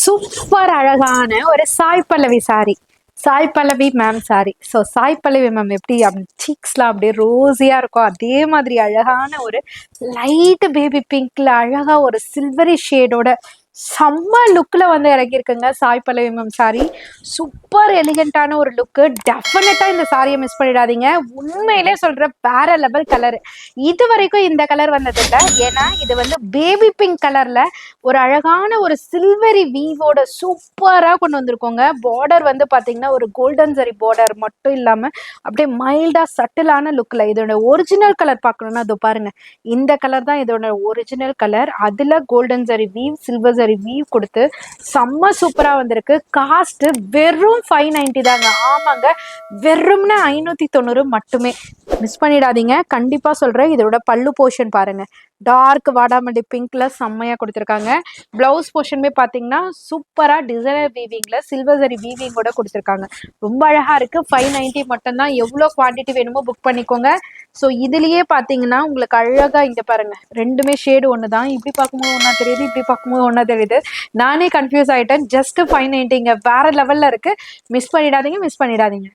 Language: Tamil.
சூப்பர் அழகான ஒரு Sai Pallavi sorry. Sai Pallavi ma'am sorry. So Sai Pallavi ma'am எப்படி சீக்ஸ்லாம் அப்படியே ரோஸியா இருக்கும், அதே மாதிரி அழகான ஒரு லைட் பேபி பிங்க்ல அழகா ஒரு சில்வரி ஷேடோட செம்ம லுக்கில் வந்து இறங்கியிருக்குங்க Sai Pallavi ma'am sorry. Super எலிகண்டான ஒரு லுக்கு. டெஃபினட்டா இந்த சாரியை மிஸ் பண்ணிடாதீங்க. உண்மையிலே சொல்ற வேற லெவல் கலர். இது வரைக்கும் இந்த கலர் வந்ததில்லை. ஏன்னா இது வந்து பேபி பிங்க் கலர்ல ஒரு அழகான ஒரு சில்வரி வீவோட சூப்பராக கொண்டு வந்திருக்கோங்க. பார்டர் வந்து பார்த்தீங்கன்னா ஒரு கோல்டன் சரி பார்டர் மட்டும் இல்லாமல் அப்படியே மைல்டாக சட்டிலான லுக்கில். இதோட ஒரிஜினல் கலர் பார்க்கணுன்னா அது பாருங்க, இந்த கலர் தான் இதோட ஒரிஜினல் கலர். அதில் கோல்டன் சரி வீவ், சில்வர் சரி வீவ் கொடுத்து செம்ம சூப்பராக வந்திருக்கு. காஸ்ட்டு வெறும் 590 தாங்க. ஆமாங்க, வெறும்னு 590 மட்டுமே. மிஸ் பண்ணிடாதீங்க, கண்டிப்பாக சொல்கிறேன். இதோட பல்லு போர்ஷன் பாருங்கள், டார்க் வாடாமல்லி பிங்க்ல செம்மையாக கொடுத்துருக்காங்க. ப்ளவுஸ் போர்ஷனுமே பார்த்தீங்கன்னா சூப்பராக டிசைனர் வீவிங்கில் சில்வர் சரி வீவிங்கோட கொடுத்துருக்காங்க. ரொம்ப அழகாக இருக்குது. 590 மட்டும்தான். எவ்வளோ குவான்டிட்டி வேணுமோ புக் பண்ணிக்கோங்க. ஸோ இதுலேயே பார்த்தீங்கன்னா உங்களுக்கு அழகாக இங்கே பாருங்கள், ரெண்டுமே ஷேடு ஒன்று தான். இப்படி பார்க்கும்போது ஒன்றா தெரியுது, இப்படி பார்க்கும்போது ஒன்றா தெரியுது. நானே கன்ஃபியூஸ் ஆகிட்டேன். ஜஸ்ட் 590ங்க, வேறு லெவலில் இருக்குது. மிஸ் பண்ணிடாதீங்க.